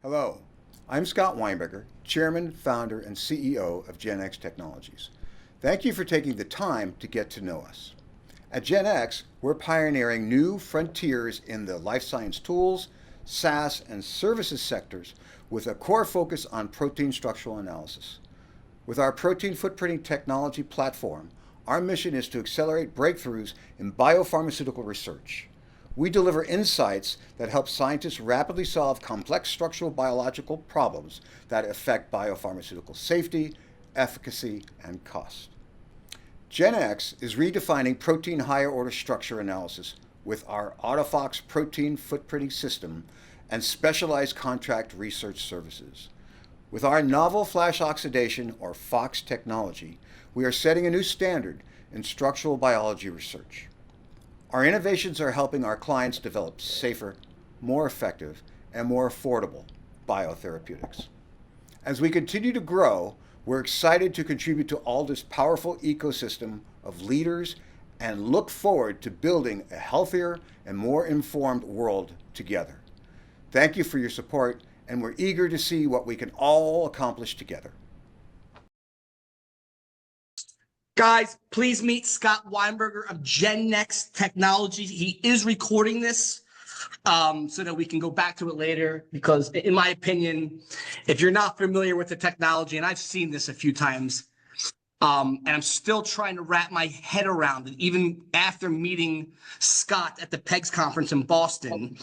Hello, I'm Scot Weinberger, Chairman, Founder, and CEO of GenNext Technologies. Thank you for taking the time to get to know us. At GenNext, we're pioneering new frontiers in the life science tools, SaaS, and services sectors with a core focus on protein structural analysis. With our protein footprinting technology platform, our mission is to accelerate breakthroughs in biopharmaceutical research. We deliver insights that help scientists rapidly solve complex structural biological problems that affect biopharmaceutical safety, efficacy, and cost. GenX is redefining protein higher order structure analysis with our AutoFox protein footprinting system and specialized contract research services. With our novel flash oxidation, or FOX technology, we are setting a new standard in structural biology research. Our innovations are helping our clients develop safer, more effective, and more affordable biotherapeutics. As we continue to grow, we're excited to contribute to Alda's powerful ecosystem of leaders and look forward to building a healthier and more informed world together. Thank you for your support, and we're eager to see what we can all accomplish together. Guys, please meet Scot Weinberger of GenNext Technologies. He is recording this so that we can go back to it later because, in my opinion, if you're not familiar with the technology, and I've seen this a few times, and I'm still trying to wrap my head around it, even after meeting Scott at the PEGS conference in Boston,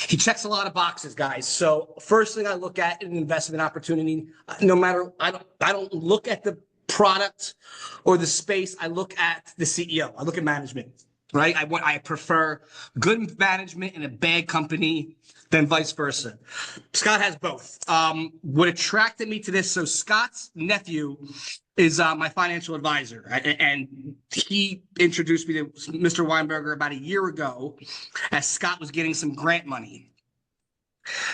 he checks a lot of boxes, guys. So first thing I look at in an investment opportunity, no matter, I don't look at the product or the space. I look at the CEO. I look at management, right? I prefer good management in a bad company than vice versa. Scott has both. What attracted me to this, so Scott's nephew is my financial advisor, and he introduced me to Mr. Weinberger about a year ago as Scott was getting some grant money.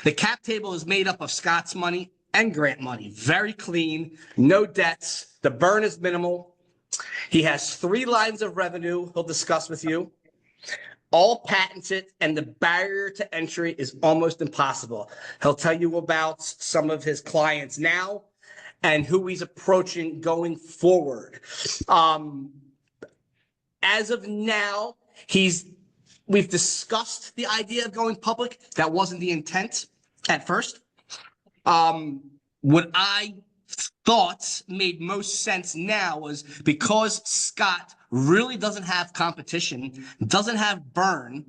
The cap table is made up of Scott's money and grant money. Very clean, no debts. The burn is minimal. He has 3 lines of revenue he'll discuss with you, all patented, and the barrier to entry is almost impossible. He'll tell you about some of his clients now and who he's approaching going forward. As of now, we've discussed the idea of going public. That wasn't the intent at first. What I thought made most sense now was because Scott really doesn't have competition, doesn't have burn,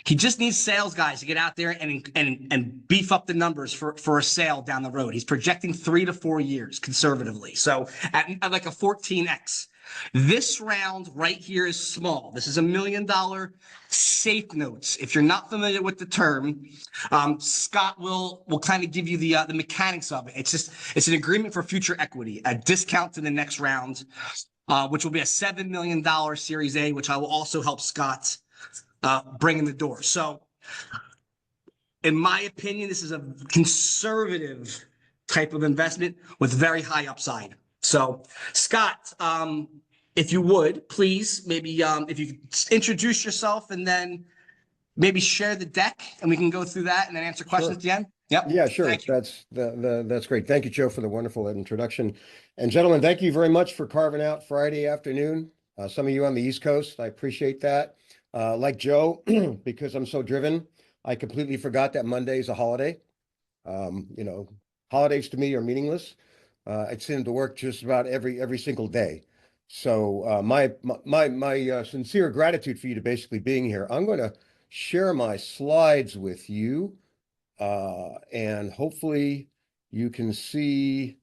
he just needs sales guys to get out there and beef up the numbers for a sale down the road. He's projecting 3 to 4 years conservatively. So at like a 14x. This round right here is small. This is $1 million safe notes. If you're not familiar with the term, Scott will kind of give you the mechanics of it. It's an agreement for future equity, a discount to the next round, which will be a $7 million Series A, which I will also help Scott bring in the door. So in my opinion, this is a conservative type of investment with very high upside. So Scott, if you would, please, maybe if you could introduce yourself and then maybe share the deck and we can go through that and then answer questions at the end. Yep. Yeah, sure. That's great. Thank you, Joe, for the wonderful introduction. And gentlemen, thank you very much for carving out Friday afternoon. Some of you on the East Coast, I appreciate that. Like Joe, because I'm so driven, I completely forgot that Monday is a holiday. Holidays to me are meaningless. I seem to work just about every single day. So my sincere gratitude for you to basically being here. I'm going to share my slides with you, and hopefully you can see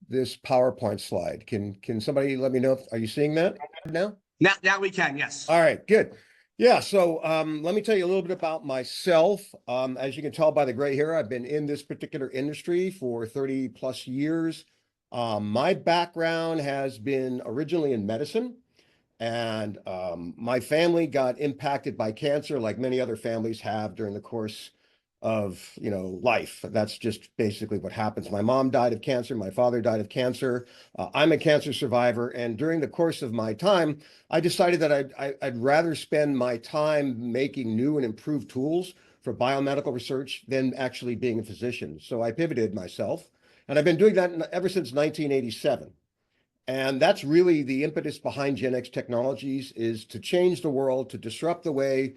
this PowerPoint slide. Can somebody let me know? Are you seeing that now? Now we can, yes. All right, good. Yeah, so let me tell you a little bit about myself. As you can tell by the gray hair, I've been in this particular industry for 30 plus years. My background has been originally in medicine, and my family got impacted by cancer like many other families have during the course of life. That's just basically what happens. My mom died of cancer. My father died of cancer. I'm a cancer survivor. And during the course of my time, I decided that I'd rather spend my time making new and improved tools for biomedical research than actually being a physician. So I pivoted myself, and I've been doing that ever since 1987. And that's really the impetus behind GenNext Technologies, is to change the world, to disrupt the way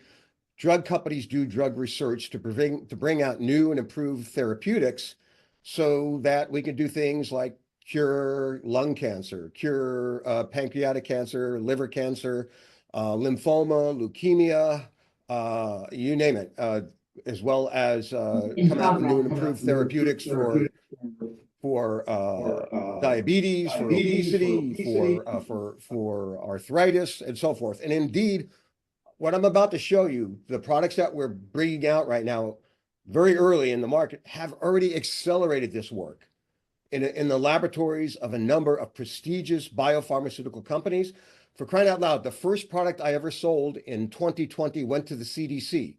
drug companies do drug research, to bring out new and improved therapeutics so that we can do things like cure lung cancer, cure pancreatic cancer, liver cancer, lymphoma, leukemia, you name it, as well as come out with new and improved therapeutics for diabetes, for obesity, for arthritis, and so forth. And indeed, what I'm about to show you, the products that we're bringing out right now, very early in the market, have already accelerated this work in the laboratories of a number of prestigious biopharmaceutical companies. For crying out loud, the first product I ever sold in 2020 went to the CDC,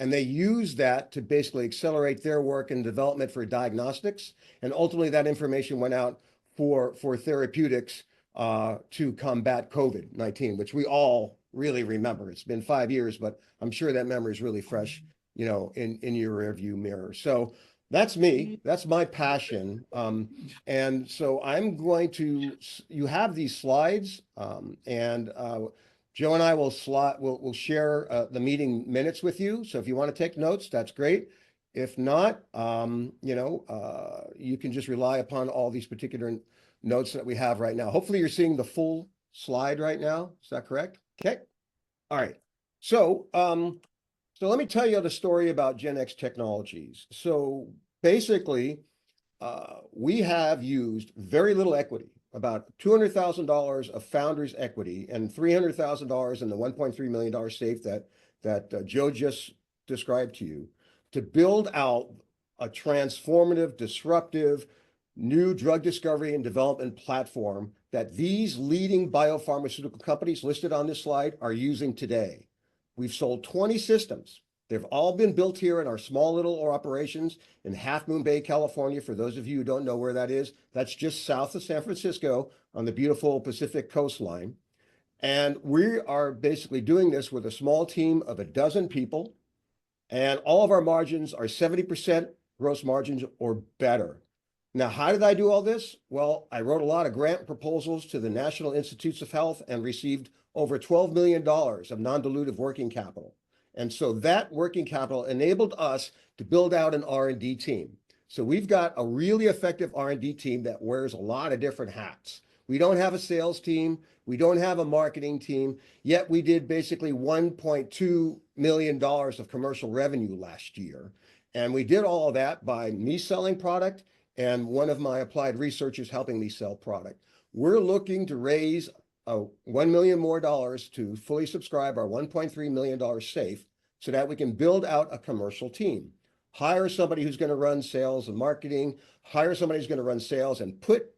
and they used that to basically accelerate their work and development for diagnostics. And ultimately, that information went out for therapeutics to combat COVID-19, which we all really remember. It's been 5 years, but I'm sure that memory is really fresh, you know, in your rearview mirror. So that's me. That's my passion. And so I'm going to, you have these slides, and Joe and I will share the meeting minutes with you. So if you want to take notes, that's great. If not, you know, you can just rely upon all these particular notes that we have right now. Hopefully you're seeing the full slide right now. Is that correct? Okay. All right. So, so let me tell you the story about GenNext Technologies. So basically, we have used very little equity, about $200,000 of founders' equity and $300,000 in the $1.3 million safe that Joe just described to you, to build out a transformative, disruptive, new drug discovery and development platform that these leading biopharmaceutical companies listed on this slide are using today. We've sold 20 systems. They've all been built here in our small little operations in Half Moon Bay, California. For those of you who don't know where that is, that's just south of San Francisco on the beautiful Pacific coastline. And we are basically doing this with a small team of 12 people. And all of our margins are 70% gross margins or better. Now, how did I do all this? Well, I wrote a lot of grant proposals to the National Institutes of Health and received over $12 million of non-dilutive working capital. And so that working capital enabled us to build out an R&D team. So we've got a really effective R&D team that wears a lot of different hats. We don't have a sales team. We don't have a marketing team. Yet we did basically $1.2 million of commercial revenue last year. And we did all of that by me selling product and one of my applied researchers helping me sell product. We're looking to raise $1 million more to fully subscribe our $1.3 million safe so that we can build out a commercial team. Hire somebody who's going to run sales and marketing, hire somebody who's going to run sales and put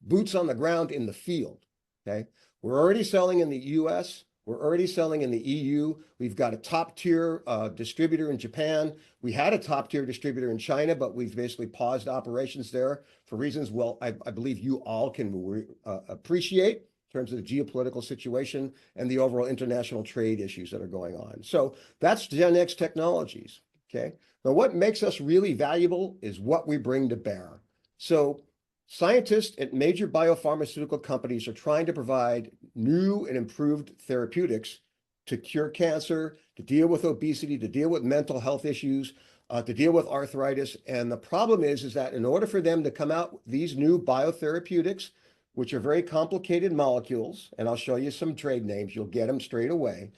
boots on the ground in the field, okay? We're already selling in the US. We're already selling in the EU. We've got a top-tier distributor in Japan. We had a top-tier distributor in China, but we've basically paused operations there for reasons, well, I believe you all can appreciate in terms of the geopolitical situation and the overall international trade issues that are going on. So that's GenNext Technologies, okay? Now, what makes us really valuable is what we bring to bear. So scientists at major biopharmaceutical companies are trying to provide new and improved therapeutics to cure cancer, to deal with obesity, to deal with mental health issues, to deal with arthritis. And the problem is that in order for them to come out with these new biotherapeutics, which are very complicated molecules, and I'll show you some trade names, you'll get them straight away,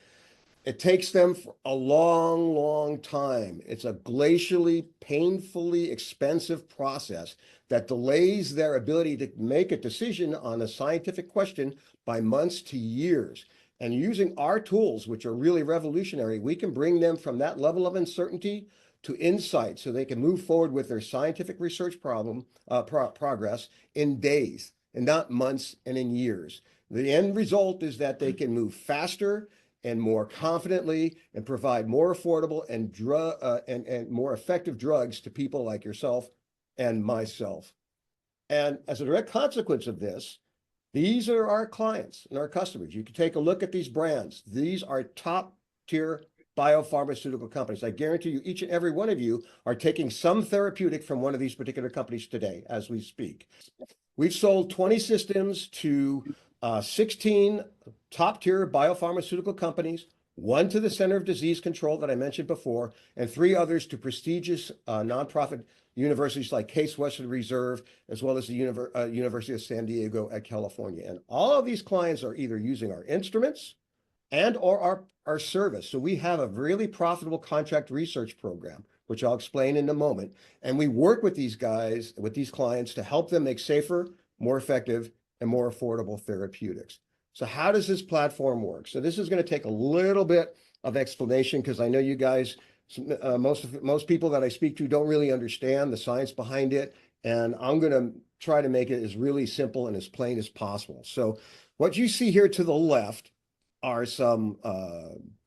it takes them a long, long time. It's a glacially, painfully expensive process that delays their ability to make a decision on a scientific question by months to years. And using our tools, which are really revolutionary, we can bring them from that level of uncertainty to insight so they can move forward with their scientific research progress in days and not months and in years. The end result is that they can move faster and more confidently and provide more affordable and more effective drugs to people like yourself and myself. And as a direct consequence of this, these are our clients and our customers. You can take a look at these brands. These are top tier biopharmaceutical companies. I guarantee you, each and every one of you are taking some therapeutic from one of these particular companies today as we speak. We've sold 20 systems to 16 top-tier biopharmaceutical companies, one to the Center of Disease Control that I mentioned before, and 3 others to prestigious nonprofit universities like Case Western Reserve, as well as the University of San Diego at California. And all of these clients are either using our instruments and or our service. So we have a really profitable contract research program, which I'll explain in a moment. And we work with these guys, with these clients, to help them make safer, more effective, and more affordable therapeutics. So how does this platform work? So this is going to take a little bit of explanation because I know you guys, most people that I speak to don't really understand the science behind it. And I'm going to try to make it as really simple and as plain as possible. So what you see here to the left are some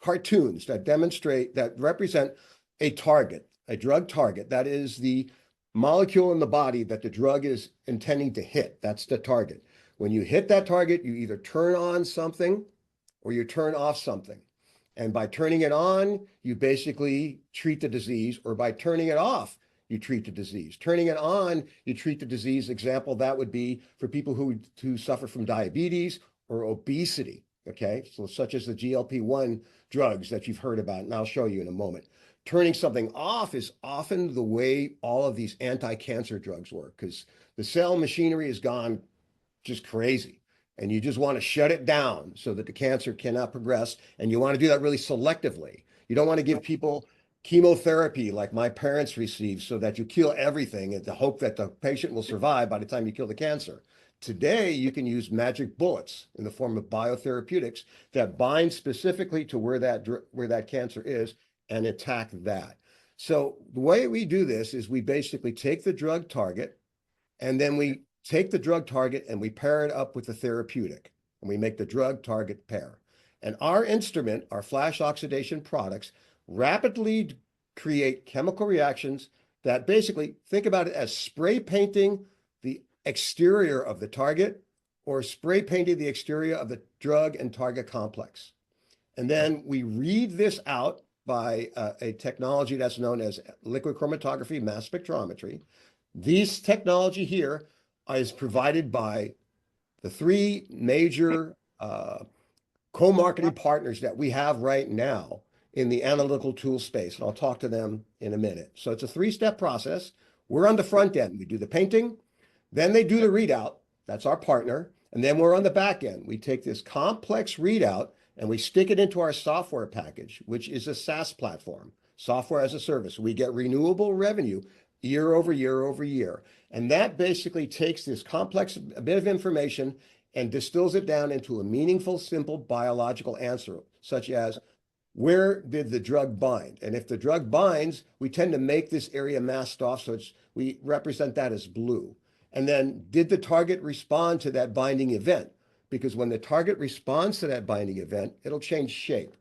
cartoons that represent a target, a drug target. That is the molecule in the body that the drug is intending to hit. That's the target. When you hit that target, you either turn on something or you turn off something. And by turning it on, you basically treat the disease, or by turning it off, you treat the disease. Turning it on, you treat the disease. Example, that would be for people who suffer from diabetes or obesity. Okay, so such as the GLP-1 drugs that you've heard about, and I'll show you in a moment. Turning something off is often the way all of these anti-cancer drugs work, because the cell machinery has gone just crazy, and you just want to shut it down so that the cancer cannot progress, and you want to do that really selectively. You don't want to give people chemotherapy like my parents received so that you kill everything and the hope that the patient will survive by the time you kill the cancer. Today, you can use magic bullets in the form of biotherapeutics that bind specifically to where that cancer is and attack that. So the way we do this is we basically take the drug target, and then we take the drug target and we pair it up with the therapeutic, and we make the drug target pair. And our instrument, our flash oxidation products, rapidly create chemical reactions that basically, think about it as spray painting the exterior of the target or spray painting the exterior of the drug and target complex. And then we read this out by a technology that's known as liquid chromatography mass spectrometry. This technology here is provided by the 3 major co-marketing partners that we have right now in the analytical tool space. And I'll talk to them in a minute. So it's a 3-step process. We're on the front end. We do the painting, then they do the readout. That's our partner. And then we're on the back end. We take this complex readout and we stick it into our software package, which is a SaaS platform, software as a service. We get renewable revenue year over year over year. And that basically takes this complex bit of information and distills it down into a meaningful, simple biological answer, such as, where did the drug bind? And if the drug binds, we tend to make this area masked off, so we represent that as blue. And then, did the target respond to that binding event? Because when the target responds to that binding event, it'll change shape.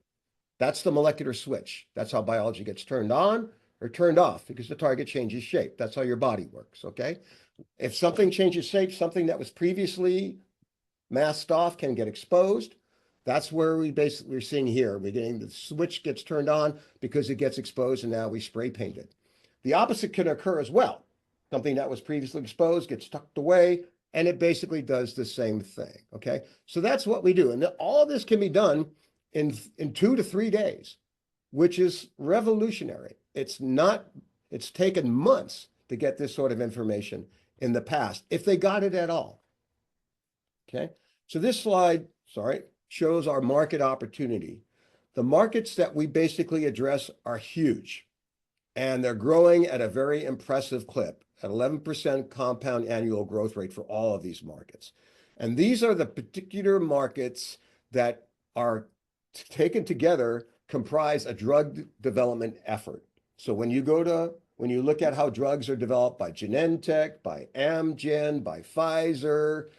That's the molecular switch. That's how biology gets turned on or turned off, because the target changes shape. That's how your body works, okay? If something changes shape, something that was previously masked off can get exposed. That's where we're seeing here. We're getting the switch gets turned on because it gets exposed, and now we spray paint it. The opposite can occur as well. Something that was previously exposed gets tucked away, and it basically does the same thing, okay? So that's what we do. And all of this can be done in 2 to 3 days, which is revolutionary. It's taken months to get this sort of information in the past, if they got it at all, okay? So this slide, shows our market opportunity. The markets that we basically address are huge, and they're growing at a very impressive clip, at 11% compound annual growth rate for all of these markets. And these are the particular markets that are taken together, comprise a drug development effort. So when you look at how drugs are developed by Genentech, by Amgen, by Pfizer,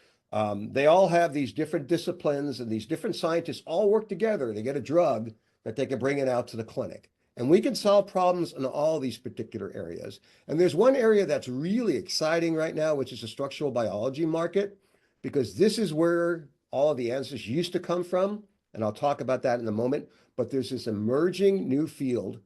they all have these different disciplines, and these different scientists all work together to get a drug that they can bring it out to the clinic. And we can solve problems in all these particular areas. And there's one area that's really exciting right now, which is the structural biology market, because this is where all of the answers used to come from. and I'll talk about that in a moment, but there's this emerging new field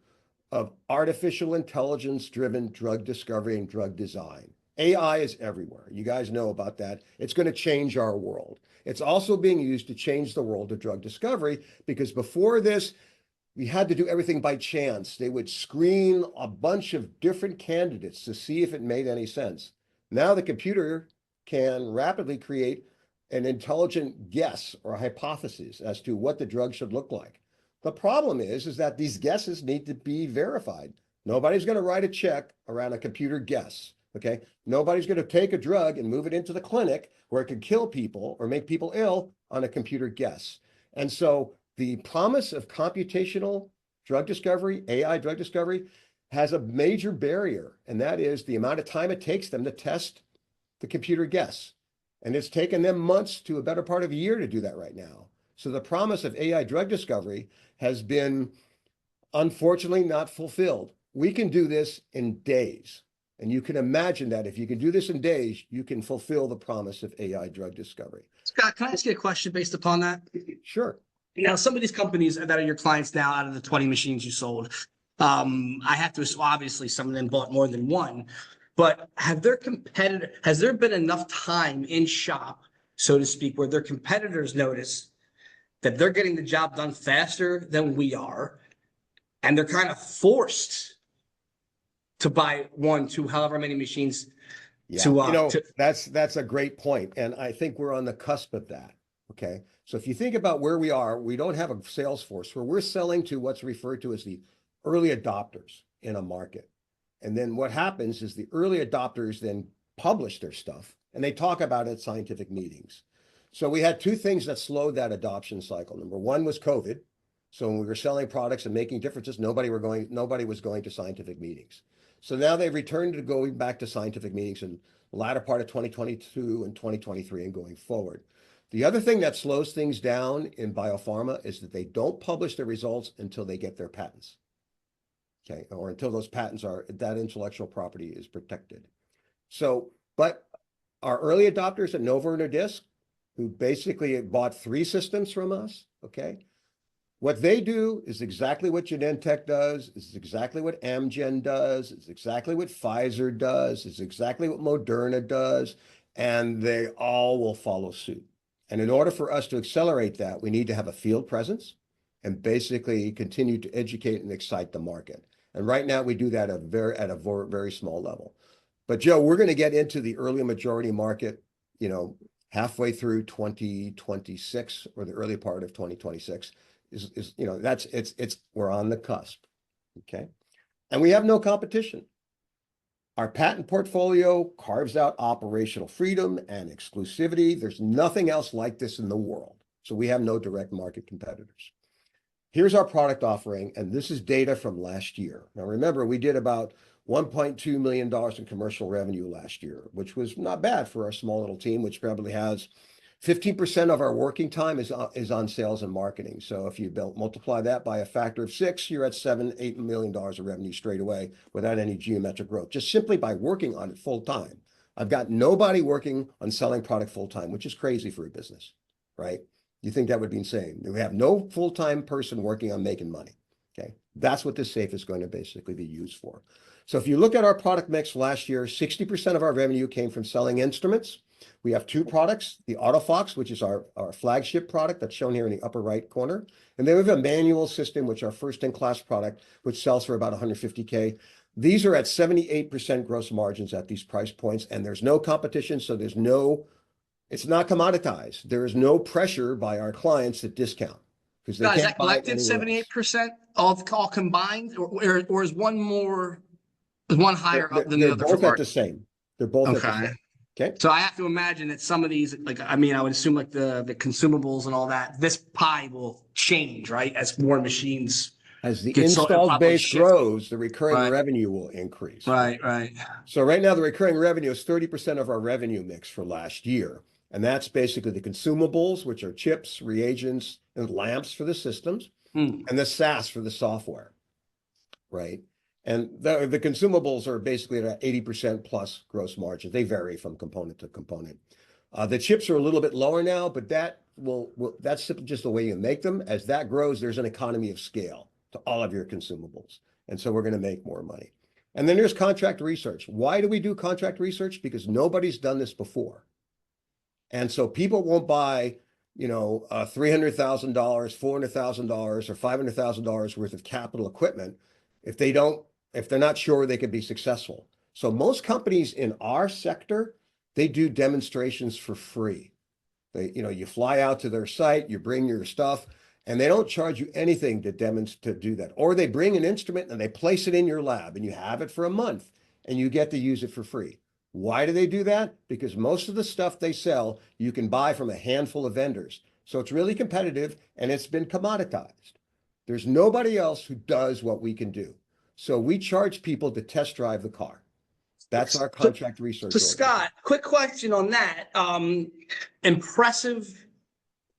of artificial intelligence-driven drug discovery and drug design. AI is everywhere. You guys know about that. It's going to change our world. It's also being used to change the world of drug discovery, because before this, we had to do everything by chance. They would screen a bunch of different candidates to see if it made any sense. Now the computer can rapidly create an intelligent guess or hypothesis as to what the drug should look like. The problem is that these guesses need to be verified. Nobody's going to write a check around a computer guess. Okay. Nobody's going to take a drug and move it into the clinic where it could kill people or make people ill on a computer guess. And so the promise of computational drug discovery, AI drug discovery, has a major barrier, and that is the amount of time it takes them to test the computer guess. And it's taken them months to a better part of a year to do that right now. So the promise of AI drug discovery has been, unfortunately, not fulfilled. We can do this in days. And you can imagine that if you can do this in days, you can fulfill the promise of AI drug discovery. Scott, can I ask you a question based upon that? Sure. Now, some of these companies that are your clients now, out of the 20 machines you sold, I have to assume, obviously, some of them bought more than one. But has there been enough time in shop, so to speak, where their competitors notice that they're getting the job done faster than we are, and they're kind of forced to buy one, two, however many machines? Yeah, that's a great point. And I think we're on the cusp of that. Okay. So if you think about where we are, we don't have a sales force where we're selling to what's referred to as the early adopters in a market. And then what happens is the early adopters then publish their stuff and they talk about it at scientific meetings. So we had two things that slowed that adoption cycle. Number one was COVID. So when we were selling products and making differences, nobody was going to scientific meetings. So now they've returned to going back to scientific meetings in the latter part of 2022 and 2023 and going forward. The other thing that slows things down in biopharma is that they don't publish their results until they get their patents. Okay, or until those patents that intellectual property is protected. So, but our early adopters at Novo Nordisk, who basically bought 3 systems from us, okay, what they do is exactly what Genentech does, is exactly what Amgen does, is exactly what Pfizer does, is exactly what Moderna does, and they all will follow suit. And in order for us to accelerate that, we need to have a field presence and basically continue to educate and excite the market. And right now we do that at a very small level. But Joe, we're going to get into the early majority market, halfway through 2026 or the early part of 2026. We're on the cusp. Okay. And we have no competition. Our patent portfolio carves out operational freedom and exclusivity. There's nothing else like this in the world. So we have no direct market competitors. Here's our product offering, and this is data from last year. Now remember, we did about $1.2 million in commercial revenue last year, which was not bad for our small little team, which probably has 15% of our working time is on sales and marketing. So if you multiply that by a factor of 6, you're at $7-8 million of revenue straight away without any geometric growth, just simply by working on it full time. I've got nobody working on selling product full time, which is crazy for a business, right? You think that would be insane. We have no full-time person working on making money. Okay. That's what this safe is going to basically be used for. So if you look at our product mix last year, 60% of our revenue came from selling instruments. We have 2 products, the AutoFox, which is our flagship product that's shown here in the upper right corner. And then we have a manual system, which is our first-in-class product, which sells for about $150K. These are at 78% gross margins at these price points, and there's no competition, so it's not commoditized. There is no pressure by our clients to discount because they can't. Is that collective 78% of all combined, or is one higher up than the other? They're both at the same. They're both at the same. Okay. So I have to imagine that some of these, I would assume like the consumables and all that, this pie will change, right? As more machines. As the installed base grows, the recurring revenue will increase. Right. So right now, the recurring revenue is 30% of our revenue mix for last year. And that's basically the consumables, which are chips, reagents, and lamps for the systems, and the SaaS for the software, right? And the consumables are basically at 80% plus gross margin. They vary from component to component. The chips are a little bit lower now, but that's simply just the way you make them. As that grows, there's an economy of scale to all of your consumables. And so we're going to make more money. And then there's contract research. Why do we do contract research? Because nobody's done this before. And so people won't buy, $300,000, $400,000, or $500,000 worth of capital equipment if they're not sure they can be successful. So most companies in our sector, they do demonstrations for free. You fly out to their site, you bring your stuff, and they don't charge you anything to do that. Or they bring an instrument and they place it in your lab and you have it for a month and you get to use it for free. Why do they do that? Because most of the stuff they sell, you can buy from a handful of vendors. So it's really competitive and it's been commoditized. There's nobody else who does what we can do. So we charge people to test drive the car. That's our contract research. So Scott, quick question on that. Impressive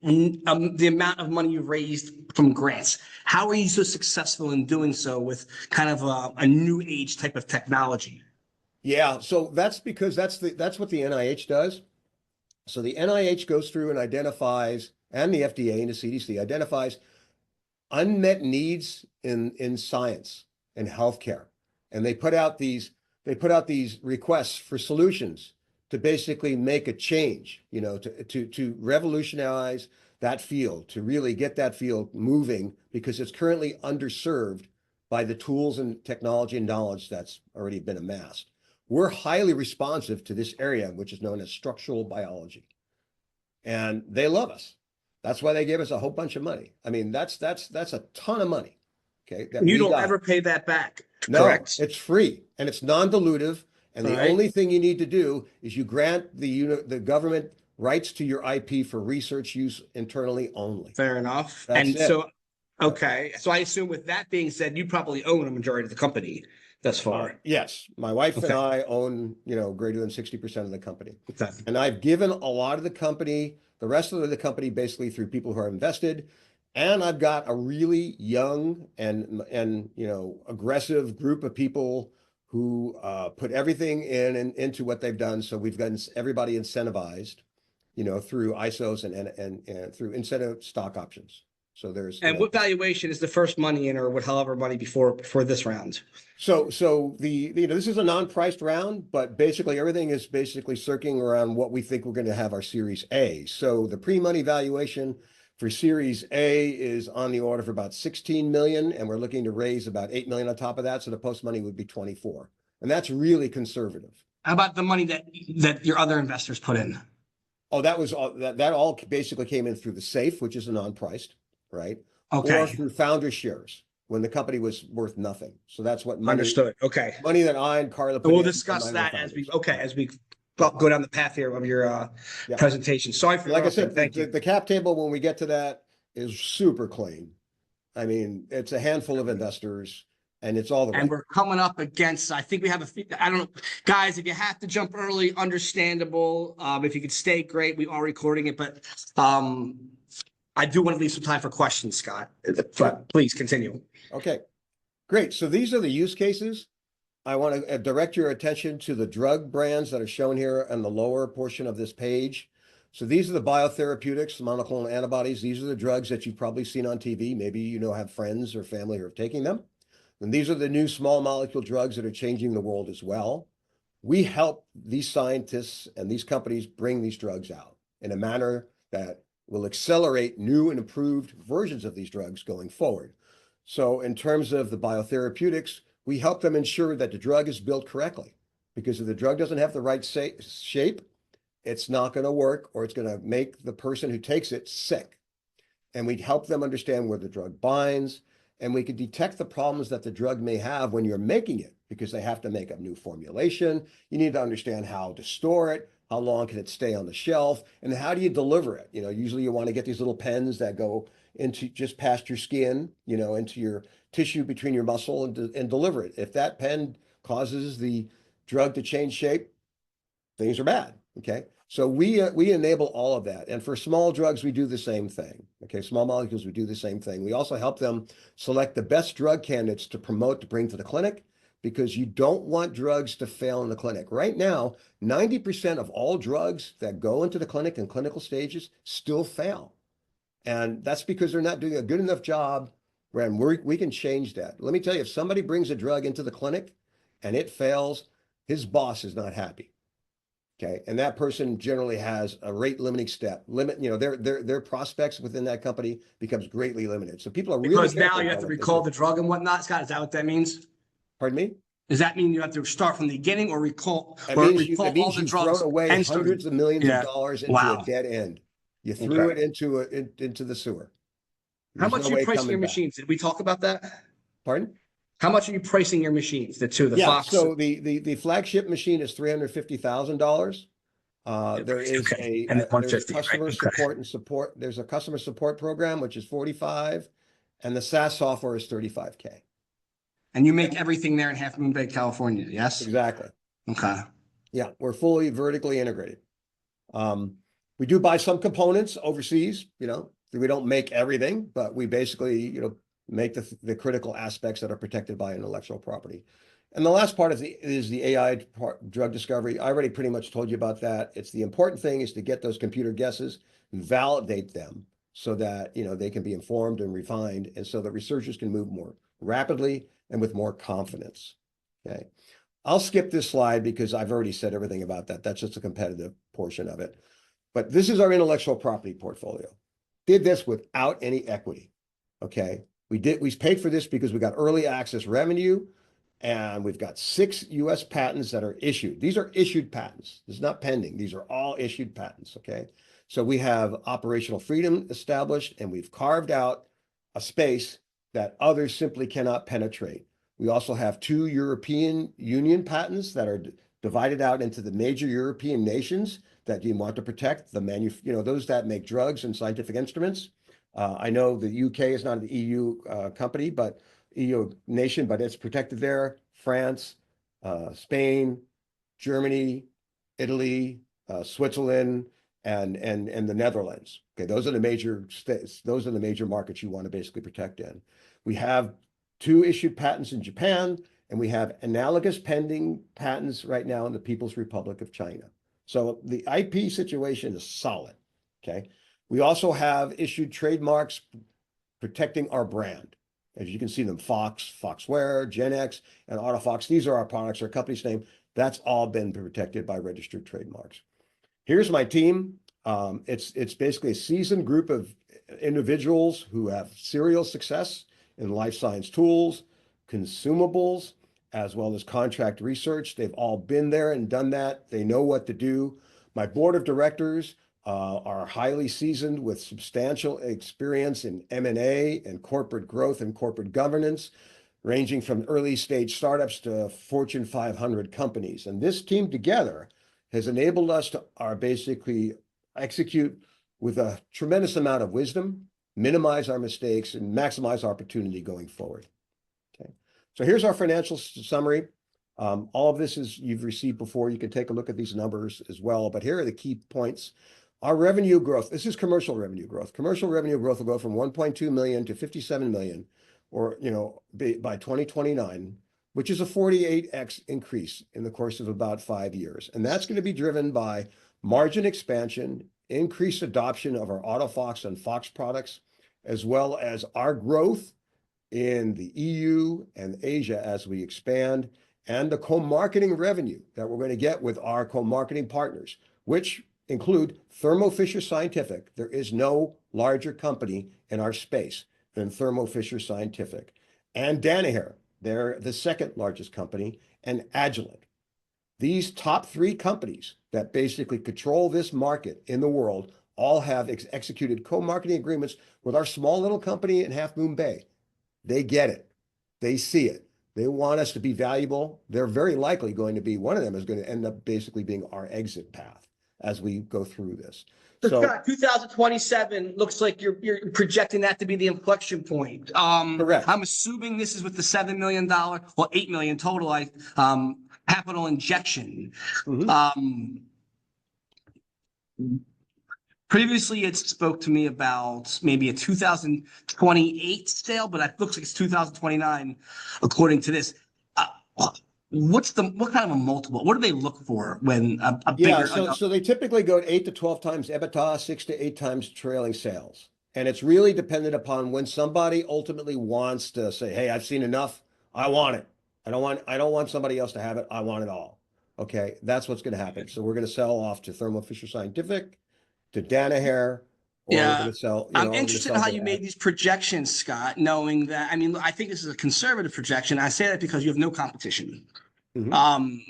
the amount of money you've raised from grants. How are you so successful in doing so with kind of a new age type of technology? Yeah, so that's because that's what the NIH does. So the NIH goes through and identifies, and the FDA and the CDC identifies unmet needs in science and healthcare, and they put out these requests for solutions to basically make a change, to revolutionize that field, to really get that field moving, because it's currently underserved by the tools and technology and knowledge that's already been amassed. We're highly responsive to this area, which is known as structural biology. And they love us. That's why they gave us a whole bunch of money. I mean, that's a ton of money. Okay. You don't ever pay that back. No, correct? It's free and it's non-dilutive. And the only thing you need to do is you grant the government rights to your IP for research use internally only. Fair enough. That's it. So, okay. So I assume with that being said, you probably own a majority of the company thus far. Yes. My wife and I own, greater than 60% of the company. Okay. And I've given a lot of the rest of the company basically through people who are invested. And I've got a really young and aggressive group of people who put everything into what they've done. So we've gotten everybody incentivized, through ISOs and through incentive stock options. So there's what valuation is the first money in, or however money before this round? So this is a non-priced round, but basically everything is basically circling around what we think we're going to have our Series A. So the pre-money valuation for Series A is on the order of about 16 million, and we're looking to raise about 8 million on top of that. So the post money would be 24, and that's really conservative. How about the money that your other investors put in? Oh, that was all. That all basically came in through the SAFE, which is a non-priced, right? Okay. Or through founder shares when the company was worth nothing. So that's what money. Understood. Okay. Money that I and Carla. We'll discuss that as we go down the path here of your presentation. Sorry for like I said, thank you. The cap table when we get to that is super clean. I mean, it's a handful of investors. And it's all the and we're coming up against, I think we have I don't know, guys, if you have to jump early, understandable. If you could stay, great. We are recording it, but I do want to leave some time for questions, Scott. But please continue. Okay, great. So these are the use cases. I want to direct your attention to the drug brands that are shown here on the lower portion of this page. So these are the biotherapeutics, monoclonal antibodies. These are the drugs that you've probably seen on TV. Maybe have friends or family who are taking them. And these are the new small molecule drugs that are changing the world as well. We help these scientists and these companies bring these drugs out in a manner that will accelerate new and improved versions of these drugs going forward. So in terms of the biotherapeutics, we help them ensure that the drug is built correctly, because if the drug doesn't have the right shape, it's not going to work, or it's going to make the person who takes it sick. And we help them understand where the drug binds, and we can detect the problems that the drug may have when you're making it, because they have to make a new formulation. You need to understand how to store it, how long can it stay on the shelf, and how do you deliver it? Usually you want to get these little pens that go into just past your skin, into your tissue between your muscle and deliver it. If that pen causes the drug to change shape, things are bad, okay? So we enable all of that. And for small drugs, we do the same thing. Okay, small molecules, we do the same thing. We also help them select the best drug candidates to promote, to bring to the clinic, because you don't want drugs to fail in the clinic. Right now, 90% of all drugs that go into the clinic in clinical stages still fail. And that's because they're not doing a good enough job. And we can change that. Let me tell you, if somebody brings a drug into the clinic and it fails, his boss is not happy. Okay. And that person generally has a rate limiting step limit. Their prospects within that company becomes greatly limited. So people are really Because now careful you have about to what they recall do. the drug and whatnot, Scott. Is that what that means? Pardon me? Does that mean you have to start from the beginning or recall It or means recall all the you've drugs thrown away and started? hundreds of millions of Yeah. dollars into a Wow. dead end. You threw Okay. it into the sewer. How There's much no are you way pricing your coming back. machines? Did we talk about that? Pardon? How much are you pricing your machines? The two, the Yeah, Fox. so the flagship machine is $350,000. There is Okay. And then there's a 150, right? customer Okay. support. There's a customer support program which is 45, and the SaaS software is 35K. And you make everything there in Half Moon Bay, California, yes? Exactly. Okay. Yeah, we're fully vertically integrated. We do buy some components overseas. We don't make everything, but we basically make the critical aspects that are protected by intellectual property. And the last part is the AI drug discovery. I already pretty much told you about that. It's the important thing is to get those computer guesses, validate them so that they can be informed and refined, and so that researchers can move more rapidly and with more confidence. Okay. I'll skip this slide because I've already said everything about that. That's just a competitive portion of it. But this is our intellectual property portfolio. Did this without any equity. Okay. We paid for this because we got early access revenue, and we've got 6 US patents that are issued. These are issued patents. This is not pending. These are all issued patents. Okay. So we have operational freedom established, and we've carved out a space that others simply cannot penetrate. We also have 2 European Union patents that are divided out into the major European nations that you want to protect, those that make drugs and scientific instruments. I know the UK is not an EU company, but EU nation, but it's protected there. France, Spain, Germany, Italy, Switzerland, and the Netherlands. Okay, those are the major states. Those are the major markets you want to basically protect in. We have 2 issued patents in Japan, and we have analogous pending patents right now in the People's Republic of China. So the IP situation is solid. Okay. We also have issued trademarks protecting our brand. As you can see them, Fox, Foxware, GenNext, and AutoFox. These are our products, our company's name. That's all been protected by registered trademarks. Here's my team. It's basically a seasoned group of individuals who have serial success in life science tools, consumables, as well as contract research. They've all been there and done that. They know what to do. My board of directors are highly seasoned with substantial experience in M&A and corporate growth and corporate governance, ranging from early stage startups to Fortune 500 companies. And this team together has enabled us to basically execute with a tremendous amount of wisdom, minimize our mistakes, and maximize opportunity going forward. Okay. So here's our financial summary. All of this is you've received before. You can take a look at these numbers as well, but here are the key points. Our revenue growth, this is commercial revenue growth. Commercial revenue growth will go from 1.2 million to 57 million, or, by 2029, which is a 48x increase in the course of about 5 years. And that's going to be driven by margin expansion, increased adoption of our AutoFox and Fox products, as well as our growth in the EU and Asia as we expand, and the co-marketing revenue that we're going to get with our co-marketing partners, which include Thermo Fisher Scientific. There is no larger company in our space than Thermo Fisher Scientific. And Danaher, they're the second largest company, and Agilent. These top 3 companies that basically control this market in the world all have executed co-marketing agreements with our small little company in Half Moon Bay. They get it. They see it. They want us to be valuable. They're very likely going to be, one of them is going to end up basically being our exit path as we go through this. So Scott, 2027 looks like you're projecting that to be the inflection point. Correct. I'm assuming this is with the $7 million, well, $8 million total, capital injection. Mhm. Previously, it spoke to me about maybe a 2028 sale, but it looks like it's 2029, according to this. What kind of a multiple? What do they look for when a Yeah, bigger? so they typically go 8 to 12 times EBITDA, 6 to 8 times trailing sales. And it's really dependent upon when somebody ultimately wants to say, hey, I've seen enough. I want it. I don't want somebody else to have it. I want it all. Okay, that's what's going to happen. So we're going to sell off to Thermo Fisher Scientific, to Danaher, or we're Yeah. going to sell, I'm we're going to interested in sell how to you made these projections, Scott, knowing that, I mean, I think this is a conservative projection. I say that because you have no competition. Mhm.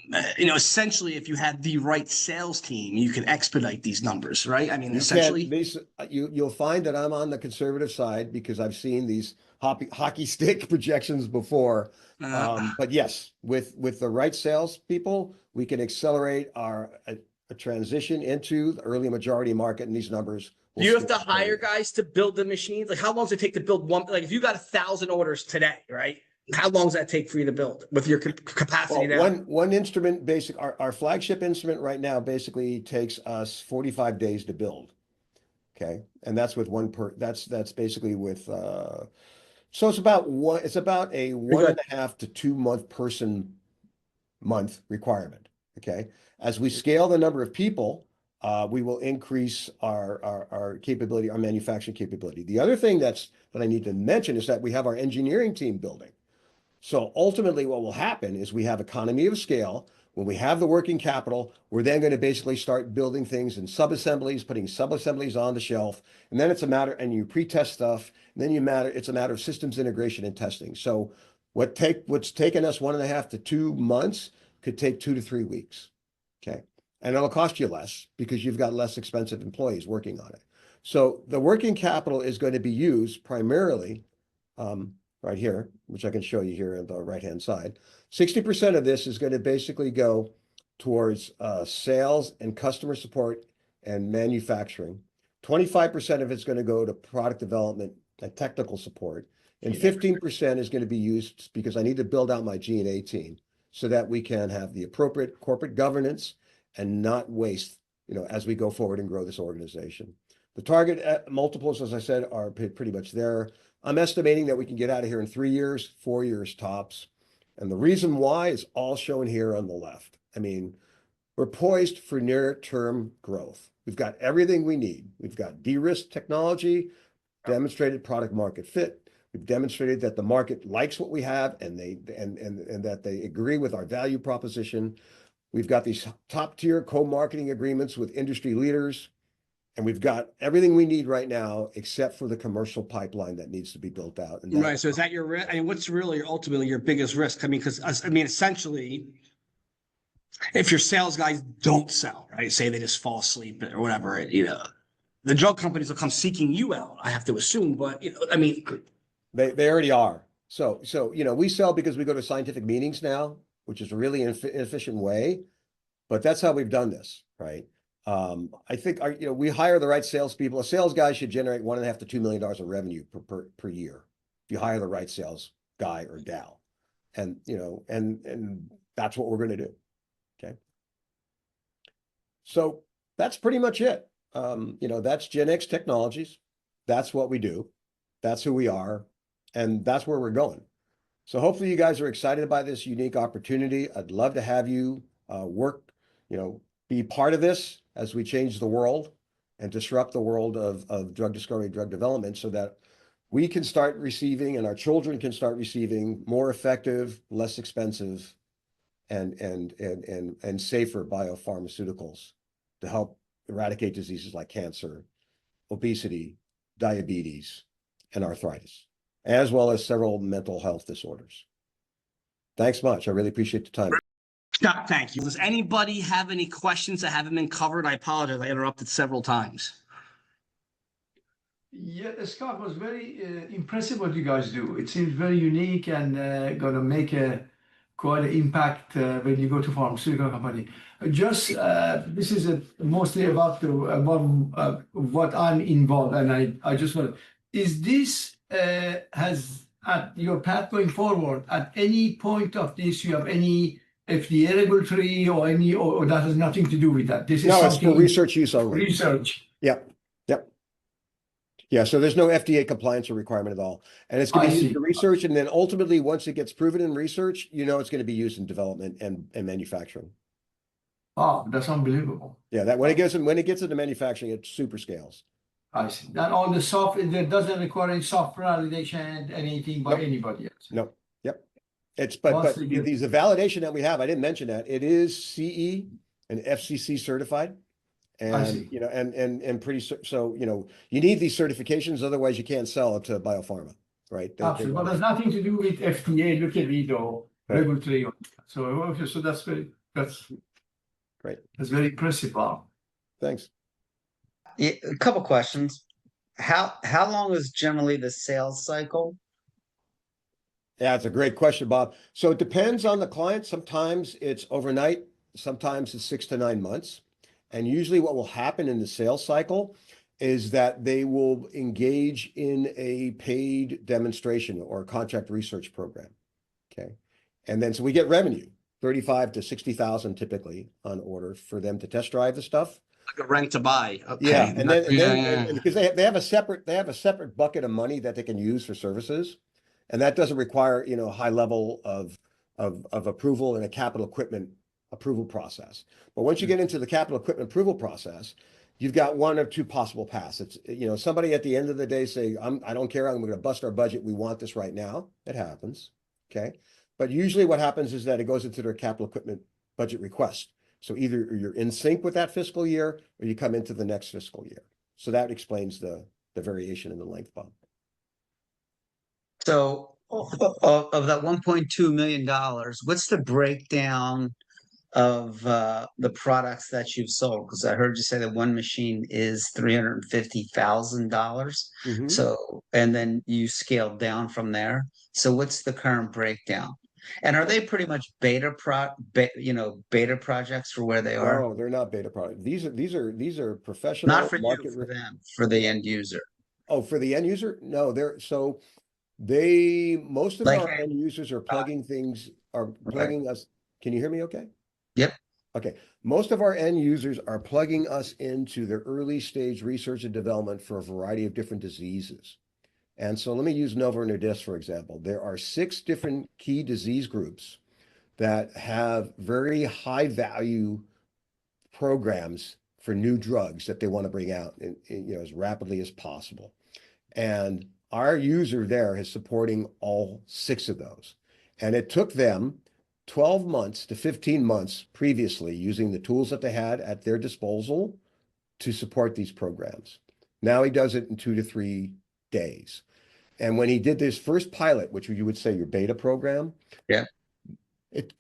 Essentially, if you had the right sales team, you can expedite these numbers, right? I mean, You can essentially. you'll find that I'm on the conservative side because I've seen these hockey stick projections before. Uh, But yes, with the right salespeople, we can accelerate a transition into the early majority market, and these numbers do will you have scale to hire accordingly. guys to build the machines? Like, how long does it take to build one? Like, if you got 1,000 orders today, right? How long does that take for you to build with your capacity Well, now? one instrument our flagship instrument right now basically takes us 45 days to build. Okay. And that's with that's basically with so it's about a Pretty one good. and a half to 2 month person month requirement. Okay. As we scale the number of people, we will increase our capability, our manufacturing capability. The other thing that I need to mention is that we have our engineering team building. So ultimately, what will happen is we have economy of scale. When we have the working capital, we're then going to basically start building things in sub-assemblies, putting sub-assemblies on the shelf. And then and you pre-test stuff. And then it's a matter of systems integration and testing. So what's taken us 1.5 to 2 months could take 2 to 3 weeks. Okay. And it'll cost you less because you've got less expensive employees working on it. So the working capital is going to be used primarily right here, which I can show you here on the right-hand side. 60% of this is going to basically go towards sales and customer support and manufacturing. 25% of it's going to go to product development and technical support. And 15% is going to be used because I need to build out my G&A team so that we can have the appropriate corporate governance and not waste, as we go forward and grow this organization. The target multiples, as I said, are pretty much there. I'm estimating that we can get out of here in 3 years, 4 years tops. And the reason why is all shown here on the left. I mean, we're poised for near-term growth. We've got everything we need. We've got de-risked technology, demonstrated product market fit. We've demonstrated that the market likes what we have and that they agree with our value proposition. We've got these top-tier co-marketing agreements with industry leaders. And we've got everything we need right now, except for the commercial pipeline that needs to be built out. And Right. So is that your risk? I mean, what's really ultimately your biggest risk? I mean, because essentially, if your sales guys don't sell, right? Say they just fall asleep or whatever, the drug companies will come seeking you out. I have to assume, but I mean, they already are. So we sell because we go to scientific meetings now, which is a really inefficient way, but that's how we've done this, right? I think we hire the right salespeople. A sales guy should generate $1.5 to $2 million of revenue per year if you hire the right sales guy or gal, and and that's what we're going to do. Okay, so that's pretty much it. That's GenNext Technologies. That's what we do. That's who we are, and that's where we're going. So hopefully you guys are excited by this unique opportunity. I'd love to have you work, be part of this as we change the world and disrupt the world of drug discovery, drug development, so that we can start receiving and our children can start receiving more effective, less expensive, and safer biopharmaceuticals to help eradicate diseases like cancer, obesity, diabetes, and arthritis, as well as several mental health disorders. Thanks much. I really appreciate the time. Scott, thank you. Does anybody have any questions that haven't been covered? I apologize. I interrupted several times. Yeah, Scott, was very impressive what you guys do. It seems very unique and going to make quite an impact when you go to pharmaceutical company. This is mostly about what I'm involved, and I just want is this has at your path going forward at any point of this you have any FDA regulatory or that has nothing to do with that. This is No, it's something for research use only. research. Yep. Yep. Yeah, so there's no FDA compliance or requirement at all. And it's going I to be used see. in research. And then ultimately, once it gets proven in research, it's going to be used in development and manufacturing. Oh, that's unbelievable. Yeah, that when it gets into manufacturing, it super scales. I see. And all the software, that doesn't require any software validation, anything by Nope. anybody else. No. Yep. Once But they get, the validation that we have, I didn't mention that it is CE and FCC certified. I And, see. and so, you need these certifications, otherwise you can't sell it to biopharma, right? They Absolutely. But want it has nothing to do with FDA, look at it, or Right. regulatory. So, okay, so that's Great. very impressive. Wow. Thanks. Yeah, a couple questions. How long is generally the sales cycle? Yeah, it's a great question, Bob. So it depends on the client. Sometimes it's overnight, sometimes it's 6 to 9 months. And usually what will happen in the sales cycle is that they will engage in a paid demonstration or contract research program. Okay. And then so we get revenue, 35 to 60,000 typically on order for them to test drive the stuff. Like a rent to buy. Okay. Yeah, and then Yeah. because they have a separate bucket of money that they can use for services, and that doesn't require a high level of approval and a capital equipment approval process. But once you get into the capital equipment approval process, you've got one of two possible paths. It's somebody at the end of the day say, I don't care, I'm going to bust our budget. We want this right now. It happens, okay. But usually what happens is that it goes into their capital equipment budget request. So either you're in sync with that fiscal year or you come into the next fiscal year. So that explains the variation in the length, Bob. So of that $1.2 million, what's the breakdown of the products that you've sold? Because I heard you say that one machine is $350,000. Mhm. So, and then you scaled down from there. So what's the current breakdown? And are they pretty much beta projects for where they are? No, they're not beta product. These are Not professional for you, market. for them, for the end user. Oh, for the end user? No, most of Like, our end users are plugging okay. us. Can you hear me okay? Yep. Okay. Most of our end users are plugging us into their early stage research and development for a variety of different diseases. And so let me use Novo Nordisk, for example. There are 6 different key disease groups that have very high value programs for new drugs that they want to bring out as rapidly as possible. And our user there is supporting all 6 of those. And it took them 12 months to 15 months previously using the tools that they had at their disposal to support these programs. Now he does it in 2 to 3 days. And when he did this first pilot, which you would say your beta program, Yeah.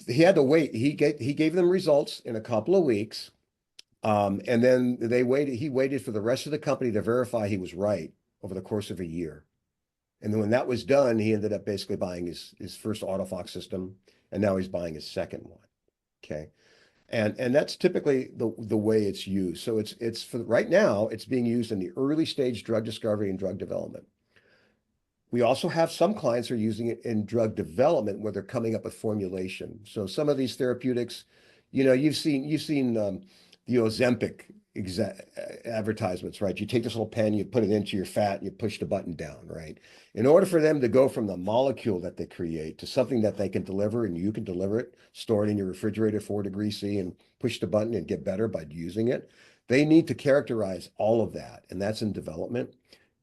he had to wait. He gave them results in a couple of weeks. And then he waited for the rest of the company to verify he was right over the course of a year. And then when that was done, he ended up basically buying his first AutoFox system, and now he's buying his second one. Okay. And that's typically the way it's used. So it's for right now, it's being used in the early stage drug discovery and drug development. We also have some clients who are using it in drug development where they're coming up with formulation. So some of these therapeutics, you've seen the Ozempic advertisements, right? You take this little pen, you put it into your fat, and you push the button down, right? In order for them to go from the molecule that they create to something that they can deliver and you can deliver it, store it in your refrigerator 4°C and push the button and get better by using it, they need to characterize all of that, and that's in development.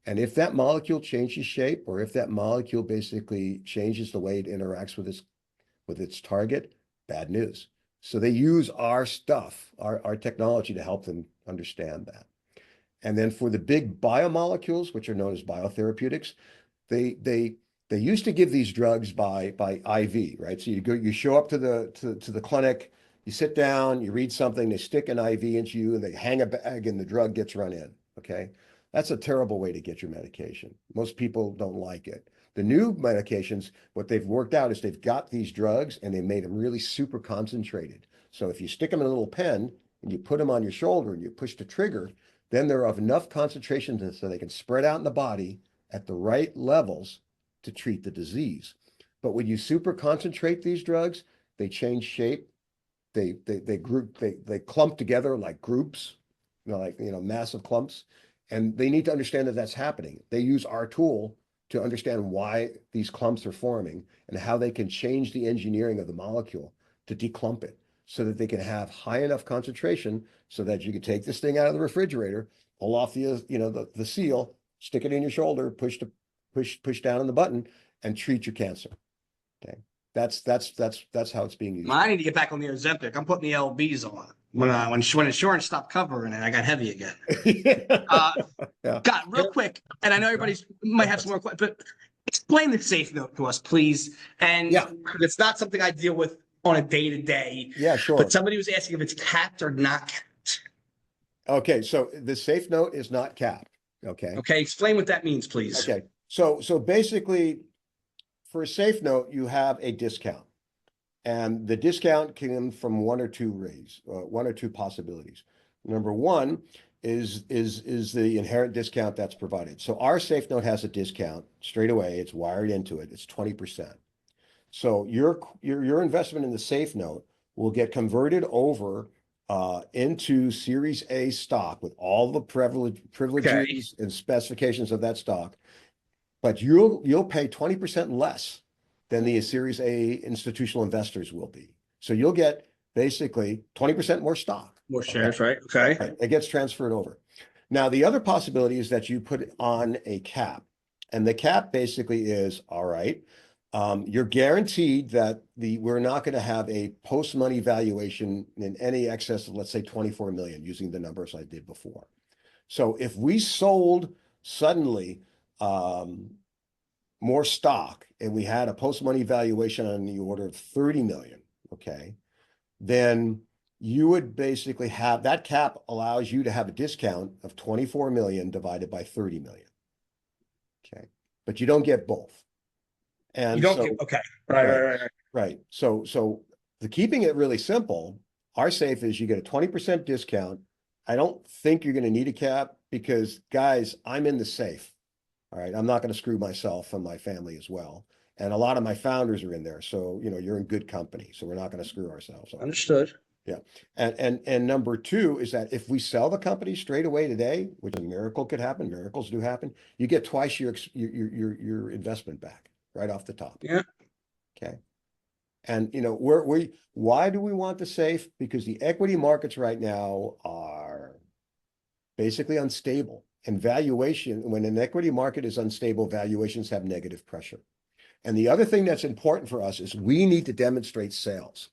And if that molecule changes shape, or if that molecule basically changes the way it interacts with its target, bad news. So they use our stuff, our technology to help them understand that. And then for the big biomolecules, which are known as biotherapeutics, they used to give these drugs by IV, right? So you show up to the clinic, you sit down, you read something, they stick an IV into you, and they hang a bag, and the drug gets run in. Okay, that's a terrible way to get your medication. Most people don't like it. The new medications, what they've worked out is they've got these drugs and they made them really super concentrated. So if you stick them in a little pen and you put them on your shoulder and you push the trigger, then they're of enough concentration so they can spread out in the body at the right levels to treat the disease. But when you super concentrate these drugs, they change shape. They clump together like groups, massive clumps. And they need to understand that that's happening. They use our tool to understand why these clumps are forming and how they can change the engineering of the molecule to declump it so that they can have high enough concentration so that you can take this thing out of the refrigerator, pull off the seal, stick it in your shoulder, push down on the button, and treat your cancer. Okay. That's how it's being used. I need to get back on the Ozempic. I'm putting the LBs on. When insurance stopped covering it, I got heavy again. Yeah. God, real quick, and I know everybody might have some more questions, but explain the safe note to us, please. And Yeah. it's not something I deal with on a day-to-day. Yeah, sure. But somebody was asking if it's capped or not capped. Okay, so the safe note is not capped. Okay. Okay, explain what that means, please. Okay. So basically, for a safe note, you have a discount. And the discount can from one or two possibilities. Number one is the inherent discount that's provided. So our safe note has a discount straight away. It's wired into it. It's 20%. So your investment in the safe note will get converted over into Series A stock with all the privileges and specifications of that stock. But you'll pay 20% less than the Series A institutional investors will be. So you'll get basically 20% more stock. More shares, right? Okay. Right. It gets transferred over. Now, the other possibility is that you put on a cap. And the cap basically is, all right, you're guaranteed that we're not going to have a post-money valuation in any excess of, let's say, 24 million, using the numbers I did before. So if we sold suddenly more stock and we had a post-money valuation on the order of 30 million, okay, then you would basically have that cap allows you to have a discount of 24 million divided by 30 million. Okay. But you don't get both. And you don't get, okay. Right. So the keeping it really simple, our safe is you get a 20% discount. I don't think you're going to need a cap because, guys, I'm in the safe. All right. I'm not going to screw myself and my family as well. And a lot of my founders are in there. So, you're in good company. So we're not going to screw ourselves. Understood. Yeah. And number two is that if we sell the company straight away today, which a miracle could happen, miracles do happen, you get twice your investment back right off the top. Yeah. Okay. And why do we want the safe? Because the equity markets right now are basically unstable. And when an equity market is unstable, valuations have negative pressure. And the other thing that's important for us is we need to demonstrate sales.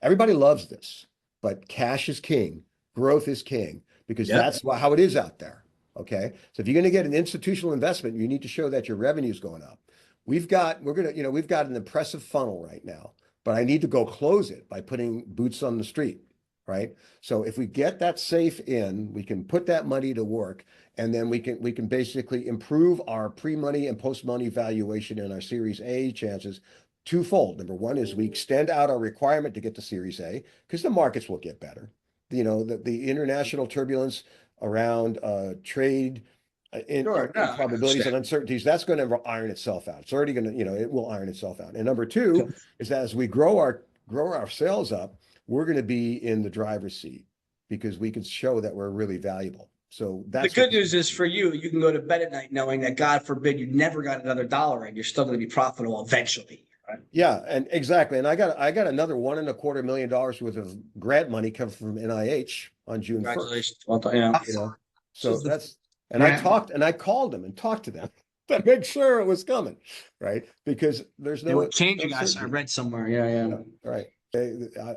Everybody loves this, but cash is king, growth is king, because that's how it is out there. Okay. So if you're going to get an institutional investment, you need to show that your revenue is going up. We've got an impressive funnel right now, but I need to go close it by putting boots on the street. Right. So if we get that safe in, we can put that money to work, and then we can basically improve our pre-money and post-money valuation in our Series A chances twofold. Number one is we extend out our requirement to get to Series A because the markets will get better. The international turbulence around trade probabilities and uncertainties, that's going to iron itself out. It's already going to, it will iron itself out. And number two is that as we grow our sales up, we're going to be in the driver's seat because we can show that we're really valuable. So that's the good news is for you, you can go to bed at night knowing that God forbid you never got another dollar and you're still going to be profitable eventually. Right? Yeah, and exactly. And I got another $1.25 million worth of grant money coming from NIH on June 1st. Congratulations. Well done, yeah. So that's I called them and talked to them to make sure it was coming, right? Because there's no changing. I read somewhere. Yeah. Right.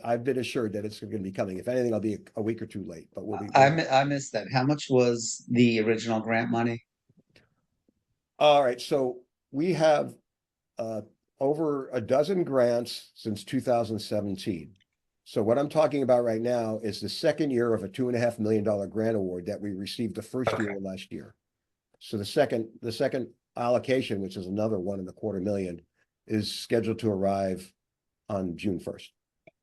I've been assured that it's going to be coming. If anything, I'll be a week or two late, but we'll be. I missed that. How much was the original grant money? All right. So we have over a dozen grants since 2017. So what I'm talking about right now is the second year of a $2.5 million grant award that we received the first year last year. So the second allocation, which is another $1.25 million, is scheduled to arrive on June 1st.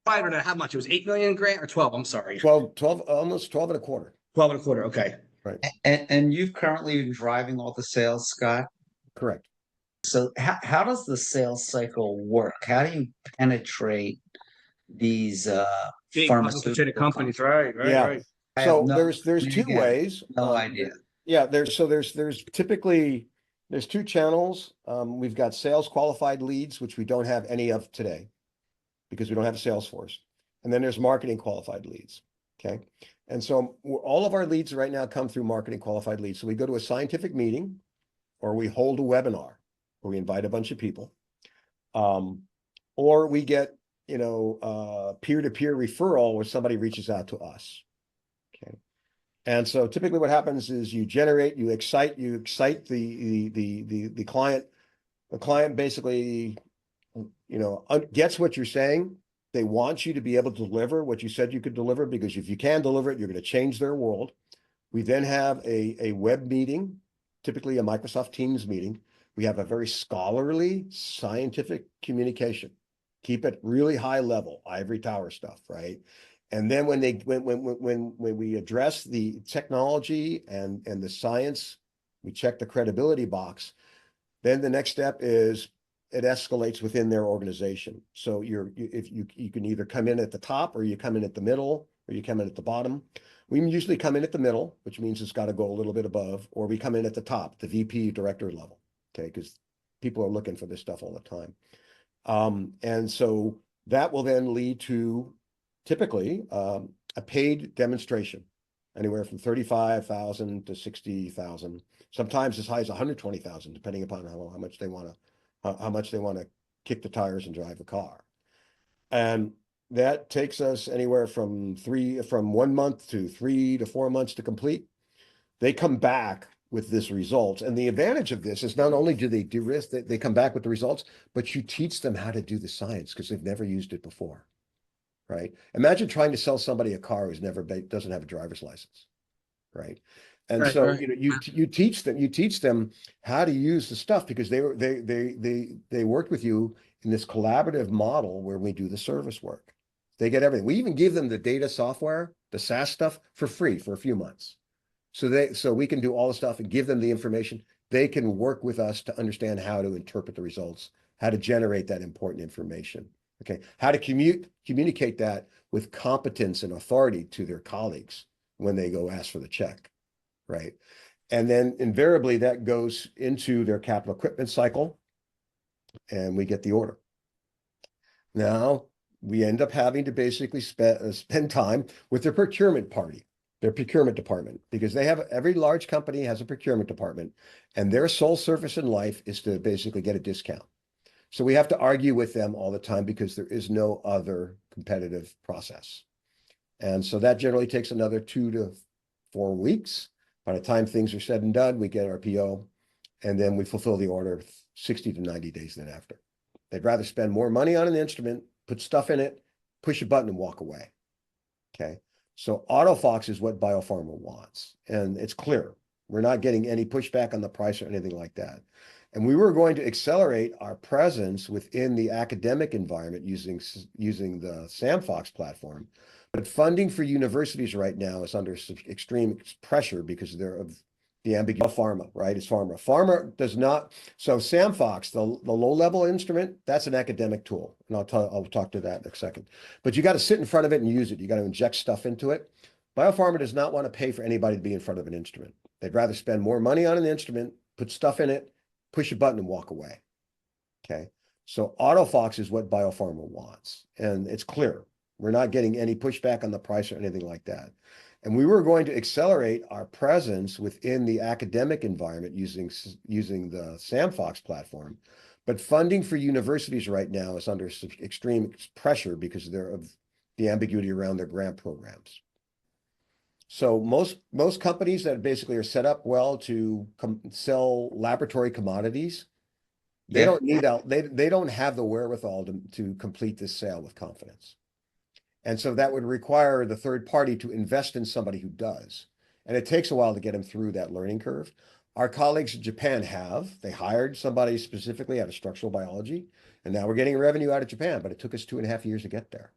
I don't know how much it was. 8 million grant or 12? I'm sorry. 12, almost 12 and a quarter. 12 and a quarter. Okay. Right. And you've currently been driving all the sales, Scott? Correct. So how does the sales cycle work? How do you penetrate these big pharmaceutical companies? Right. So there's two ways. No idea. Yeah, there's typically there's two channels. We've got sales qualified leads, which we don't have any of today because we don't have a sales force. And then there's marketing qualified leads. Okay. And so all of our leads right now come through marketing qualified leads. So we go to a scientific meeting or we hold a webinar where we invite a bunch of people. Or we get, peer-to-peer referral where somebody reaches out to us. Okay. And so typically what happens is you excite the client. The client basically, gets what you're saying. They want you to be able to deliver what you said you could deliver, because if you can deliver it, you're going to change their world. We then have a web meeting, typically a Microsoft Teams meeting. We have a very scholarly, scientific communication. Keep it really high level, ivory tower stuff, right? And then when we address the technology and the science, we check the credibility box. Then the next step is it escalates within their organization. So if you can either come in at the top, or you come in at the middle, or you come in at the bottom. We usually come in at the middle, which means it's got to go a little bit above, or we come in at the top, the VP director level. Okay, because people are looking for this stuff all the time. And so that will then lead to typically a paid demonstration, anywhere from 35,000 to 60,000, sometimes as high as 120,000, depending upon how much they want to kick the tires and drive the car. And that takes us anywhere from 1 month to 3 to 4 months to complete. They come back with this results. And the advantage of this is not only do they de-risk, they come back with the results, but you teach them how to do the science because they've never used it before, right? Imagine trying to sell somebody a car who's doesn't have a driver's license, right? And Right, so right. you teach them how to use the stuff, because they worked with you in this collaborative model where we do the service work. They get everything. We even give them the data software, the SaaS stuff, for free for a few months. So we can do all the stuff and give them the information. They can work with us to understand how to interpret the results, how to generate that important information. Okay, how to communicate that with competence and authority to their colleagues when they go ask for the check, right? And then invariably that goes into their capital equipment cycle, and we get the order. Now we end up having to basically spend time with their procurement department, because every large company has a procurement department, and their sole service in life is to basically get a discount. So we have to argue with them all the time because there is no other competitive process. And so that generally takes another 2 to 4 weeks. By the time things are said and done, we get our PO, and then we fulfill the order 60 to 90 days then after. They'd rather spend more money on an instrument, put stuff in it, push a button and walk away. Okay. So AutoFox is what biopharma wants. And it's clear. We're not getting any pushback on the price or anything like that. And we were going to accelerate our presence within the academic environment using the SamFox platform. But funding for universities right now is under extreme pressure because of the ambiguity of pharma, right? It's pharma. Pharma does not. So SamFox, the low-level instrument, that's an academic tool. And I'll talk to that in a second. But you got to sit in front of it and use it. You got to inject stuff into it. Biopharma does not want to pay for anybody to be in front of an instrument. They'd rather spend more money on an instrument, put stuff in it, push a button and walk away. Okay. So AutoFox is what biopharma wants. And it's clear. We're not getting any pushback on the price or anything like that. And we were going to accelerate our presence within the academic environment using the SamFox platform. But funding for universities right now is under extreme pressure because of the ambiguity around their grant programs. So most companies that basically are set up well to sell laboratory commodities, they don't need out. They don't have the wherewithal to complete this sale with confidence. And so that would require the third party to invest in somebody who does. And it takes a while to get them through that learning curve. Our colleagues in Japan they hired somebody specifically out of structural biology, and now we're getting revenue out of Japan, but it took us 2.5 years to get there.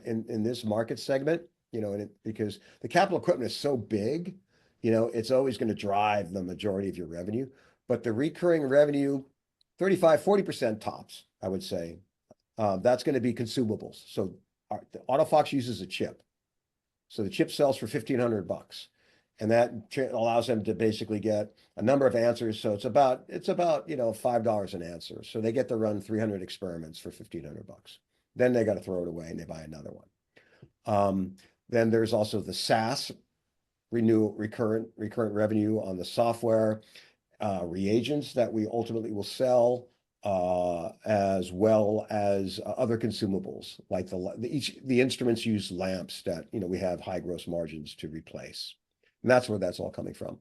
In this market segment, because the capital equipment is so big, it's always going to drive the majority of your revenue. But the recurring revenue, 35-40% tops, I would say. That's going to be consumables. So the AutoFox uses a chip. So the chip sells for $1,500. And that allows them to basically get a number of answers. So it's about, $5 an answer. So they get to run 300 experiments for $1,500. Then they got to throw it away and they buy another one. Then there's also the SaaS, recurrent revenue on the software, reagents that we ultimately will sell, as well as other consumables like the instruments use lamps that we have high gross margins to replace, and that's where that's all coming from.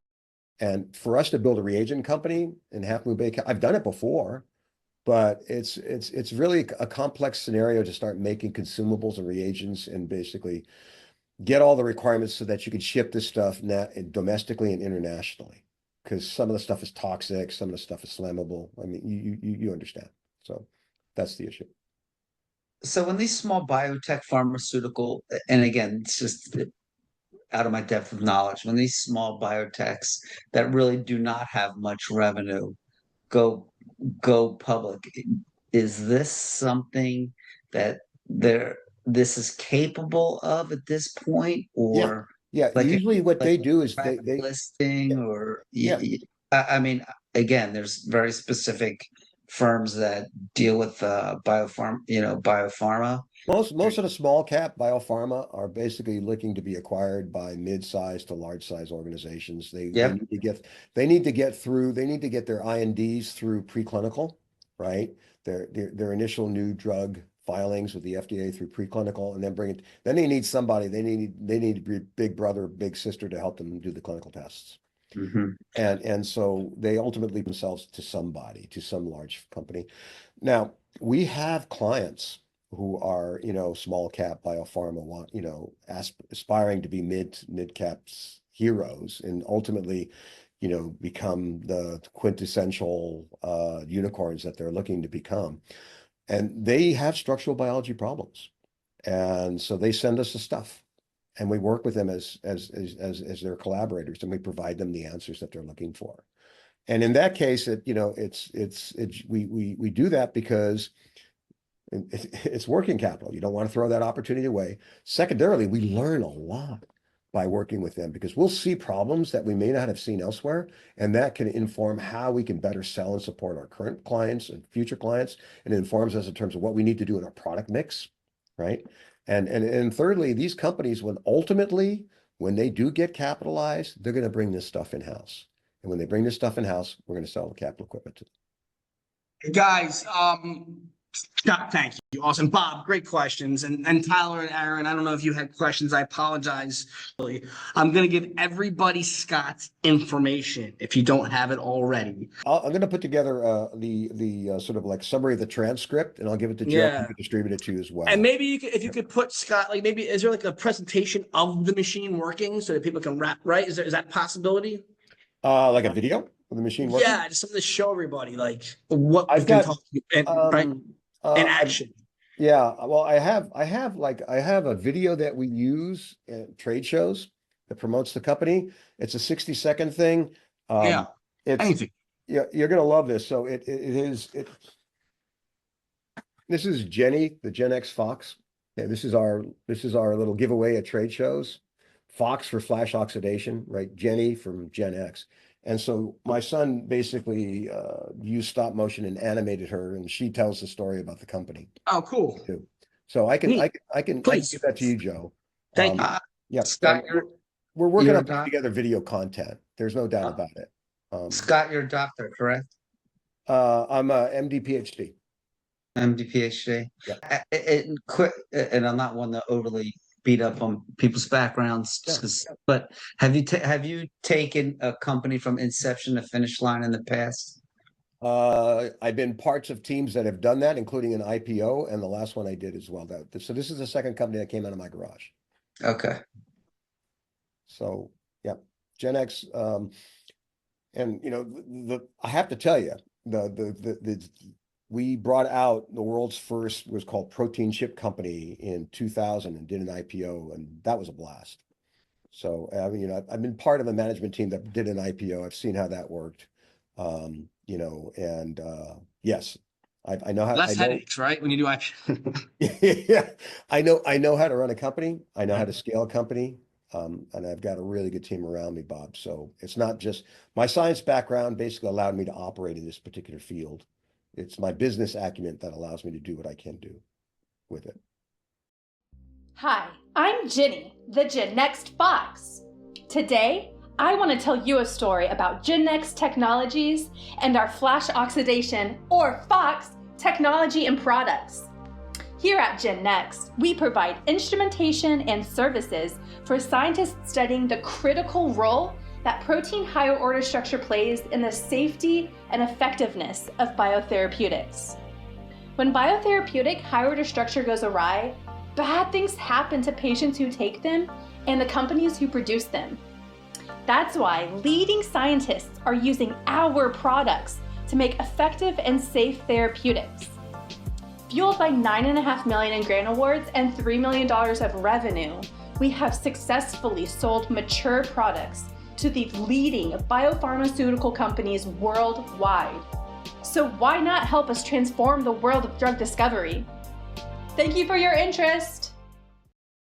And for us to build a reagent company in Half Moon Bay, I've done it before, but it's really a complex scenario to start making consumables and reagents and basically get all the requirements so that you can ship this stuff domestically and internationally. Because some of the stuff is toxic, some of the stuff is flammable. I mean, you understand. So that's the issue. So when these small biotech pharmaceutical, and again, it's just out of my depth of knowledge, when these small biotechs that really do not have much revenue go public, is this something that this is capable of at this point, or Yeah. like Usually what like they do is private they listing, or yeah. I mean, again, there's very specific firms that deal with biopharma. Most of the small cap biopharma are basically looking to be acquired by mid-sized to large-size organizations. They Yep. need to get through, they need to get their INDs through preclinical, right? Their initial new drug filings with the FDA through preclinical, and then then they need somebody, they need big brother, big sister to help them do the clinical tests. Mm-hmm. And so they ultimately themselves to somebody, to some large company. Now, we have clients who are, small cap biopharma, aspiring to be mid caps heroes and ultimately, become the quintessential unicorns that they're looking to become. And they have structural biology problems. And so they send us the stuff. And we work with them as their collaborators, and we provide them the answers that they're looking for. And in that case, we do that because it's working capital. You don't want to throw that opportunity away. Secondarily, we learn a lot by working with them because we'll see problems that we may not have seen elsewhere, and that can inform how we can better sell and support our current clients and future clients, and it informs us in terms of what we need to do in our product mix, right? And thirdly, these companies, when they do get capitalized, they're going to bring this stuff in-house. And when they bring this stuff in-house, we're going to sell the capital equipment to them. Guys, Scott, thank you. Awesome. Bob, great questions. And Tyler and Aaron, I don't know if you had questions. I apologize. I'm going to give everybody Scott's information if you don't have it already. I'm going to put together the sort of like summary of the transcript, and I'll give it to Joe Yeah. to distribute it to you as well. And maybe if you could put Scott, like maybe is there like a presentation of the machine working so that people can right? Is that a possibility? Like a video of the machine working? Yeah, just something to show everybody like what I've we can got talk right in action. Yeah, well, I have a video that we use at trade shows that promotes the company. It's a 60-second thing. Yeah, anything. Yeah, you're gonna love this. So this is Jenny, the GenNext Fox. Yeah, this is our little giveaway at trade shows. Fox for flash oxidation, right? Jenny from GenNext. And so my son basically used stop motion and animated her, and she tells the story about the company. Oh, cool. Too. So I can Please. give that to you, Joe. Thank you. Yeah, Scott, we're working you're on putting together video content. There's no doubt about it. Scott, you're a doctor, correct? I'm a MD PhD. MD PhD. Yeah. And I'm not one to overly beat up on people's backgrounds, but have you taken a company from inception to finish line in the past? I've been parts of teams that have done that, including an IPO, and the last one I did as well. So this is the second company that came out of my garage. Okay. So yeah, GenNext, and I have to tell you, we brought out the world's first was called Protein Chip Company in 2000 and did an IPO, and that was a blast. So I mean, I've been part of a management team that did an IPO. I've seen how that worked. Yes, I know how. Less I know, headaches, right? When you do action. yeah, I know how to run a company. I know how to scale a company. And I've got a really good team around me, Bob. So it's not just my science background basically allowed me to operate in this particular field. It's my business acumen that allows me to do what I can do with it. Hi, I'm Ginny, the GenNext Fox. Today, I want to tell you a story about GenNext Technologies and our flash oxidation, or FOX, technology and products. Here at GenNext, we provide instrumentation and services for scientists studying the critical role that protein higher order structure plays in the safety and effectiveness of biotherapeutics. When biotherapeutic higher order structure goes awry, bad things happen to patients who take them and the companies who produce them. That's why leading scientists are using our products to make effective and safe therapeutics. Fueled by $9.5 million in grant awards and $3 million of revenue, we have successfully sold mature products to the leading biopharmaceutical companies worldwide. So why not help us transform the world of drug discovery? Thank you for your interest.